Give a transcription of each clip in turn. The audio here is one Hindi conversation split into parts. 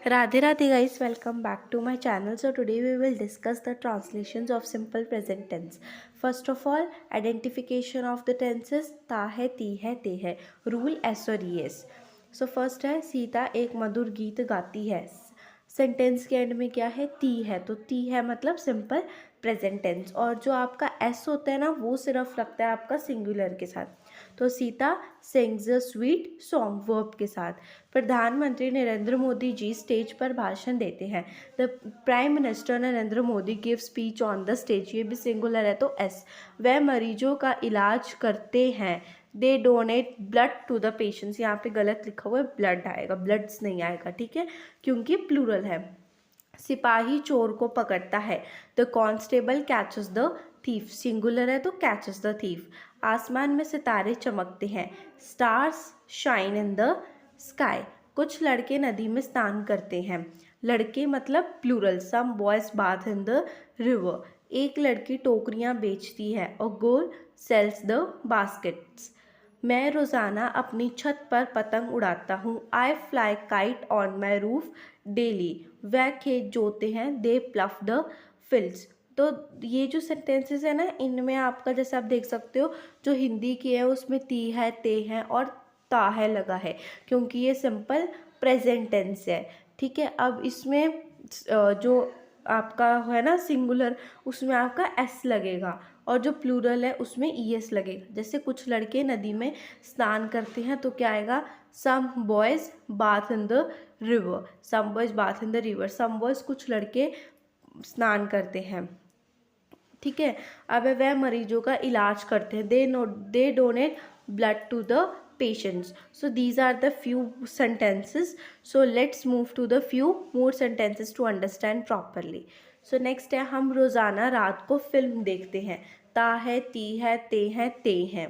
Radhe Radhe guys, welcome back to my channel. So today we will discuss the translations of simple present tense. First of all, identification of the tenses ता है, ती है, ते है. Rule S और ES. So first है सीता एक मधुर गीत गाती है. सेंटेंस के एंड में क्या है, ती है, तो ती है मतलब सिंपल प्रेजेंट टेंस, और जो आपका एस होता है ना वो सिर्फ लगता है आपका सिंगुलर के साथ. तो Sita sings a sweet song verb के साथ. प्रधानमंत्री नरेंद्र मोदी जी स्टेज पर भाषण देते हैं. The prime minister Narendra Modi give speech on the stage, ये भी सिंगुलर है तो एस. वह मरीजों का इलाज करते हैं. They donate blood to the patients, यहाँ पे गलत लिखा हुआ है, ब्लड आएगा, ब्लड्स नहीं आएगा, ठीक है, क्योंकि प्लूरल है. सिपाही चोर को पकड़ता है. The constable catches the thief, singular है तो कैचेस द थीफ. आसमान में सितारे चमकते हैं. Stars shine in the sky. कुछ लड़के नदी में स्नान करते हैं. लड़के मतलब plural. Some boys bath in the river. एक लड़की टोकरियां बेचती है. A girl sells the baskets. मैं रोज़ाना अपनी छत पर पतंग उड़ाता हूँ. I fly kite on my roof daily. वह खेत जोते हैं. They plough the fields. तो ये जो सेंटेंसेस है ना, इनमें आपका जैसे आप देख सकते हो जो हिंदी की है उसमें ती है, ते है और ता है लगा है, क्योंकि ये सिंपल प्रेजेंट टेंस है. ठीक है, अब इसमें जो आपका है ना सिंगुलर, उसमें आपका एस लगेगा, और जो प्लूरल है उसमें ई एस लगेगा. जैसे कुछ लड़के नदी में स्नान करते हैं तो क्या आएगा, some boys bath in the river. Some boys bath in the river. Some boys कुछ लड़के स्नान करते हैं. ठीक है, अब वह मरीजों का इलाज करते हैं. They donate blood to the patients. So these are the few sentences. So let's move to the few more sentences to understand properly. So next है, हम रोज़ाना रात को फिल्म देखते हैं. ता है, ती है, ते हैं, ते हैं.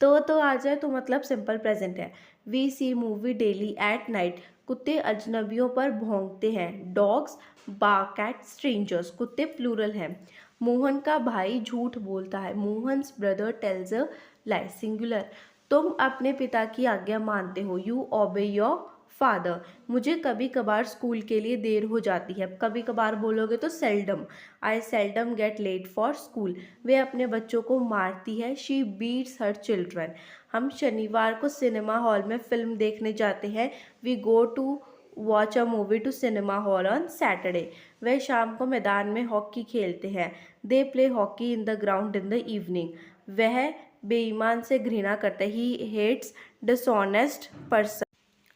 तो आ जाए तो मतलब सिंपल प्रेजेंट है. We see movie daily at night. कुत्ते अजनबियों पर भौंकते हैं. Dogs bark at strangers. कुत्ते प्लूरल हैं. मोहन का भाई झूठ बोलता है. Mohan's brother tells a lie, singular. तुम अपने पिता की आज्ञा मानते हो. यू ओबे योर फादर. मुझे कभी कभार स्कूल के लिए देर हो जाती है. कभी कभार बोलोगे तो seldom. I seldom get late for school. वे अपने बच्चों को मारती है. She beats her children. हम शनिवार को सिनेमा हॉल में फिल्म देखने जाते हैं. We go to watch a movie to cinema hall on Saturday. वह शाम को मैदान में हॉकी खेलते हैं. They play hockey in the ground in the evening. वह बेईमान से घृणा करता है. He hates dishonest person.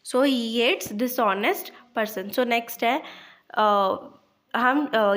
So he hates dishonest person. So next है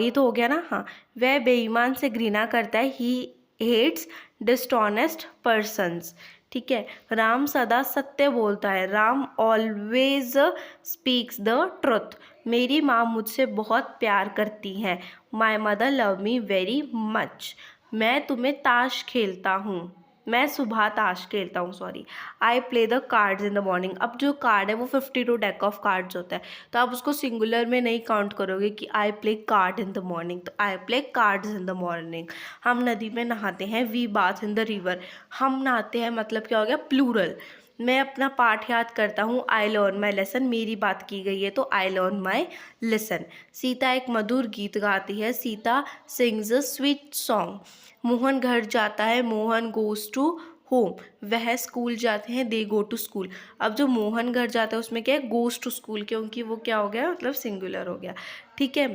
ये तो हो गया ना. हाँ, वह बेईमान से घृणा करता है. He hates dishonest persons. ठीक है, राम सदा सत्य बोलता है. Ram always speaks the truth. मेरी माँ मुझसे बहुत प्यार करती हैं. My mother love me very much. मैं तुम्हें ताश खेलता हूँ. मैं सुबह ताश खेलता हूँ, sorry. I play the cards in the morning. अब जो कार्ड है वो 52 डेक ऑफ कार्ड्स होता है, तो आप उसको सिंगुलर में नहीं काउंट करोगे कि I play card in the morning. तो I play cards in the morning. हम नदी में नहाते हैं. We bath in the river. हम नहाते हैं मतलब क्या हो गया, प्लूरल. मैं अपना पाठ याद करता हूँ. I learn my lesson. मेरी बात की गई है तो I learn my lesson. Sita एक मधुर गीत गाती है. Sita sings a sweet song. Mohan घर जाता है. Mohan goes to home. वह स्कूल जाते हैं. They go to school. अब जो मोहन घर जाता है उसमें क्या है, गोज़ टू स्कूल, क्योंकि वो क्या हो गया, मतलब सिंगुलर हो गया. ठीक है,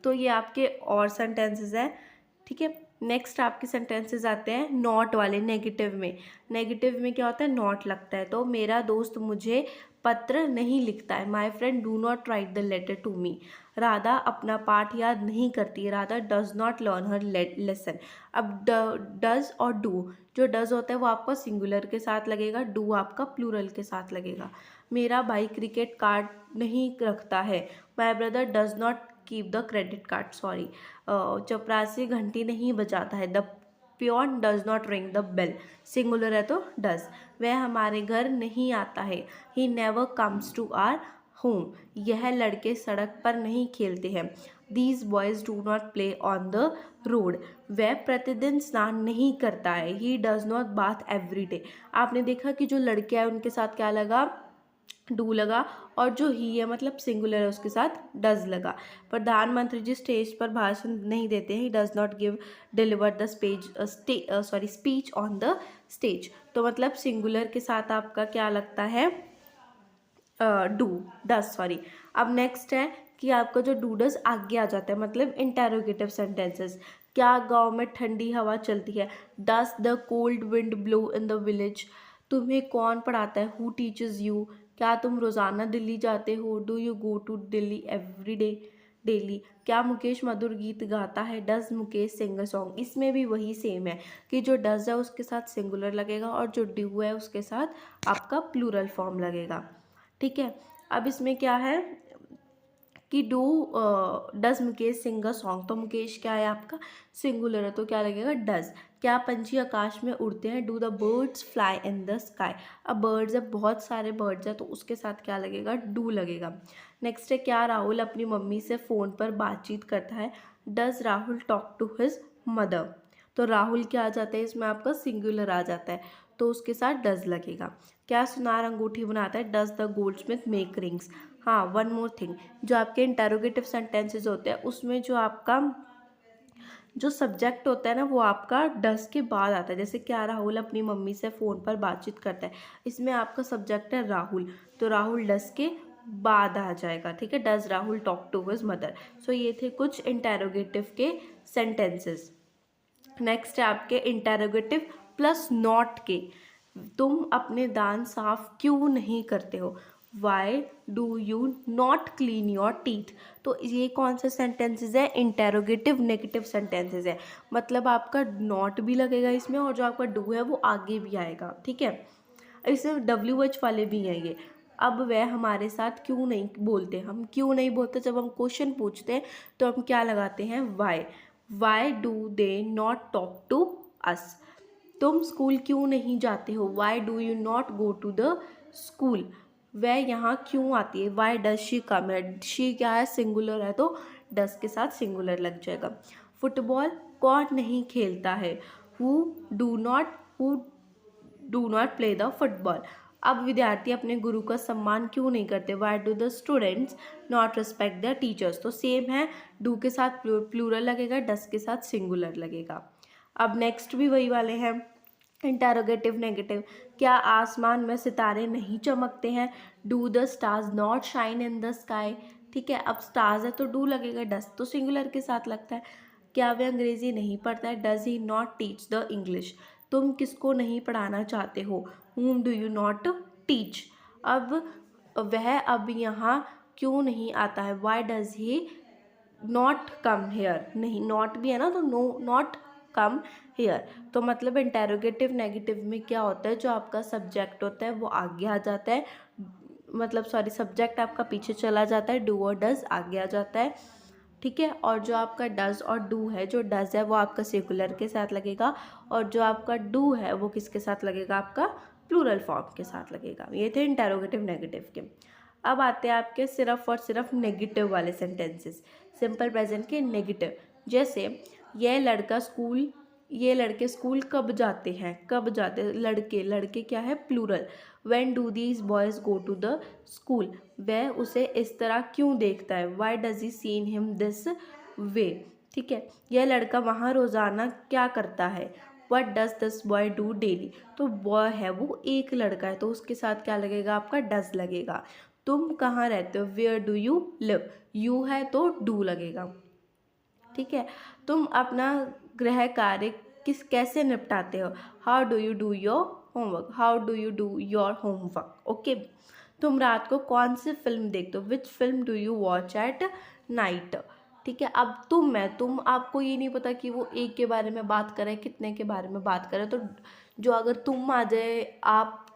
तो ये आपके और सेंटेंसेस हैं. ठीक है, नेक्स्ट आपके सेंटेंसेस आते हैं नॉट वाले, नेगेटिव में. नेगेटिव में क्या होता है, नॉट लगता है. तो मेरा दोस्त मुझे पत्र नहीं लिखता है. My friend do not write the letter to me. Radha अपना पाठ याद नहीं करती है. Radha does not learn her lesson. अब डज और डू, जो डज होता है वो आपका सिंगुलर के साथ लगेगा. डू आपका प्लूरल के साथ लगेगा. मेरा भाई क्रिकेट कार्ड नहीं रखता है. My brother does not keep the credit card, sorry. चपरासी घंटी नहीं बजाता है. The peon does not ring the bell. Singular है तो डज. वह हमारे घर नहीं आता है. He never comes to our home. यह लड़के सड़क पर नहीं खेलते हैं. These boys do not play on the road. वह प्रतिदिन स्नान नहीं करता है. He does not bath every day. आपने देखा कि जो लड़के हैं उनके साथ क्या लगा, डू लगा, और जो ही है मतलब सिंगुलर है उसके साथ डज लगा। प्रधानमंत्री जी स्टेज पर भाषण नहीं देते हैं, ही does not give deliver the speech on the stage. तो मतलब सिंगुलर के साथ आपका क्या लगता है, डू डज सॉरी। अब नेक्स्ट है कि आपका जो डू डज आगे आ जाता है, मतलब इंटेरोगेटिव सेंटेंसेस। क्या गांव में ठंडी हवा चलती है, does the cold wind blow in the village. तुम्हें कौन पढ़ाता है, हु टीचर्स यू। क्या तुम रोज़ाना दिल्ली जाते हो, do you go to Delhi every day, daily. क्या मुकेश मधुर गीत गाता है, does Mukesh sing a song. इसमें भी वही सेम है कि जो डज है उसके साथ सिंगुलर लगेगा और जो डू है उसके साथ आपका प्लूरल फॉर्म लगेगा। ठीक है, अब इसमें क्या है कि do does Mukesh sing a song, तो मुकेश क्या है आपका सिंगुलर है तो क्या लगेगा डज। क्या पंछी आकाश में उड़ते हैं, do the birds fly in the sky. अब बर्ड्स है, बहुत सारे बर्ड्स हैं तो उसके साथ क्या लगेगा, डू लगेगा। नेक्स्ट है, क्या राहुल अपनी मम्मी से फ़ोन पर बातचीत करता है, does Rahul talk to his mother. तो राहुल क्या आ जाता है इसमें आपका सिंगुलर आ जाता है तो उसके साथ डज लगेगा। क्या सुनार अंगूठी बनाता है, does the gold Smith make rings. हाँ, वन मोर थिंग, जो आपके इंटेरोगेटिव सेंटेंसेस होते हैं उसमें जो आपका जो सब्जेक्ट होता है ना वो आपका डस के बाद आता है। जैसे क्या राहुल अपनी मम्मी से फ़ोन पर बातचीत करता है, इसमें आपका सब्जेक्ट है राहुल, तो राहुल डस के बाद आ जाएगा। ठीक है, does Rahul talk to his mother. So ये थे कुछ इंटेरोगेटिव के सेंटेंसेस। नेक्स्ट है आपके इंटेरोगेटिव प्लस नॉट के। तुम अपने दांत साफ क्यों नहीं करते हो, why do you not clean your teeth. तो ये कौन सा सेंटेंसेस है, इंटेरोगेटिव नेगेटिव सेंटेंसेस है। मतलब आपका नॉट भी लगेगा इसमें और जो आपका डू है वो आगे भी आएगा। ठीक है, इसमें WH वाले भी हैं ये। अब वह हमारे साथ क्यों नहीं बोलते, हम क्यों नहीं बोलते, जब हम क्वेश्चन पूछते हैं तो हम क्या लगाते हैं, why do they not talk to us. तुम स्कूल क्यों नहीं जाते हो, why do you not go to the school. वह यहाँ क्यों आती है, वाई डज शी कम है। शी क्या है, सिंगुलर है तो डज के साथ सिंगुलर लग जाएगा। फुटबॉल कौन नहीं खेलता है, who do not play the football. अब विद्यार्थी अपने गुरु का सम्मान क्यों नहीं करते, why do the students not respect the teachers. तो सेम है, डू के साथ प्लूरल लगेगा, डस के साथ सिंगुलर लगेगा। अब नेक्स्ट भी वही वाले हैं, इंटेरोगेटिव नेगेटिव। क्या आसमान में सितारे नहीं चमकते हैं, do the stars not shine in the sky. ठीक है, अब स्टार्स है तो डू लगेगा, डस तो सिंगुलर के साथ लगता है। क्या वह अंग्रेजी नहीं पढ़ता है, does he not teach the English. तुम किसको नहीं पढ़ाना चाहते हो, whom do you not teach. अब वह अब यहाँ क्यों नहीं आता है, why does he not come here. नहीं, नॉट भी है ना तो नो नॉट कम हेयर। तो मतलब इंटेरोगेटिव नेगेटिव में क्या होता है, जो आपका सब्जेक्ट होता है वो आगे आ जाता है, मतलब सॉरी सब्जेक्ट आपका पीछे चला जाता है, डू और डज आगे आ जाता है। ठीक है, और जो आपका डज और डू है, जो डज है वो आपका सिंगुलर के साथ लगेगा और जो आपका डू है वो किसके साथ लगेगा, आपका प्लूरल फॉर्म के साथ लगेगा। ये थे इंटेरोगेटिव नेगेटिव के। अब आते हैं आपके सिर्फ और सिर्फ नेगेटिव वाले सेंटेंसेस, सिंपल प्रेजेंट के नेगेटिव। जैसे ये लड़के स्कूल कब जाते हैं, कब जाते हैं, लड़के, लड़के क्या है plural. When do these boys go to the school. वह उसे इस तरह क्यों देखता है, why does he seen him this way. ठीक है, यह लड़का वहाँ रोज़ाना क्या करता है, what does this boy do daily. तो बॉय है वो एक लड़का है तो उसके साथ क्या लगेगा, आपका डज लगेगा। तुम कहाँ रहते हो, where do you live. You है तो डू लगेगा। ठीक है, तुम अपना गृह कार्य कैसे निपटाते हो, how do you do your homework, how do you do your homework. Okay, तुम रात को कौन सी फिल्म देखते हो, which film do you watch at night. ठीक है, अब तुम आपको ये नहीं पता कि वो एक के बारे में बात करें कितने के बारे में बात करें, तो जो अगर तुम आ जाए,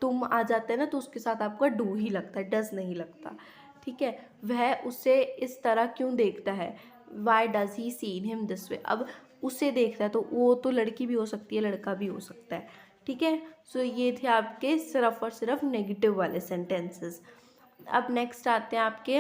तुम आ जाते हैं ना तो उसके साथ आपका डू ही लगता है, डज नहीं लगता। ठीक है, वह उसे इस तरह क्यों देखता है, why does he seen him this वे। अब उसे देखता है तो वो तो लड़की भी हो सकती है, लड़का भी हो सकता है। ठीक है, सो ये थे आपके सिर्फ और सिर्फ नेगेटिव वाले सेंटेंसेस। अब नेक्स्ट आते हैं आपके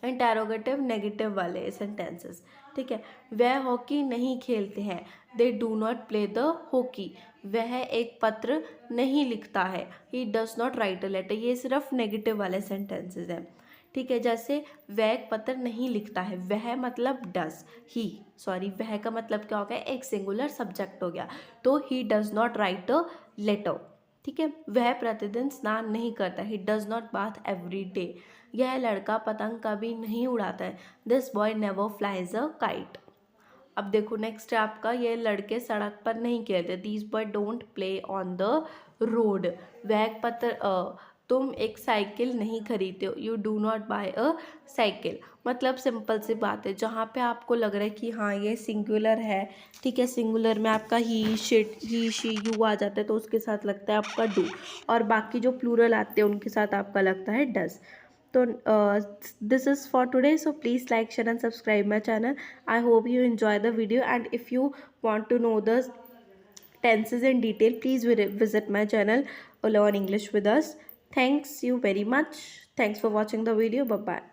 इंटेरोगेटिव नेगेटिव वाले सेंटेंसेस। ठीक है, वह हॉकी नहीं खेलते हैं, they do not play the hockey. वह एक पत्र नहीं लिखता है, he does not write a letter. ये सिर्फ नेगेटिव वाले सेंटेंसेस हैं, ठीक है। जैसे वह एक पत्र नहीं लिखता है, वह मतलब डज, ही सॉरी वह का मतलब क्या हो गया, एक सिंगुलर सब्जेक्ट हो गया, तो he does not write a letter, ठीक है। वह प्रतिदिन स्नान नहीं करता, he does not bath every day. यह लड़का पतंग कभी नहीं उड़ाता है, this boy never flies a kite. अब देखो नेक्स्ट है आपका, ये लड़के सड़क पर नहीं खेलते, these boy don't play on the road. वह एक पत्र तुम एक साइकिल नहीं खरीदते हो, you do not buy a cycle. मतलब सिंपल सी बात है, जहाँ पे आपको लग रहा है कि हाँ ये सिंगुलर है, ठीक है, सिंगुलर में आपका ही शिट ही शी यू आ जाता है तो उसके साथ लगता है आपका डू, और बाकी जो प्लूरल आते हैं उनके साथ आपका लगता है does. So this is for today, so please like, share and subscribe my channel. I hope you enjoy the video, and if you want to know the tenses in detail, please visit my channel Learn English with Us. Thanks you very much. Thanks for watching the video. Bye bye.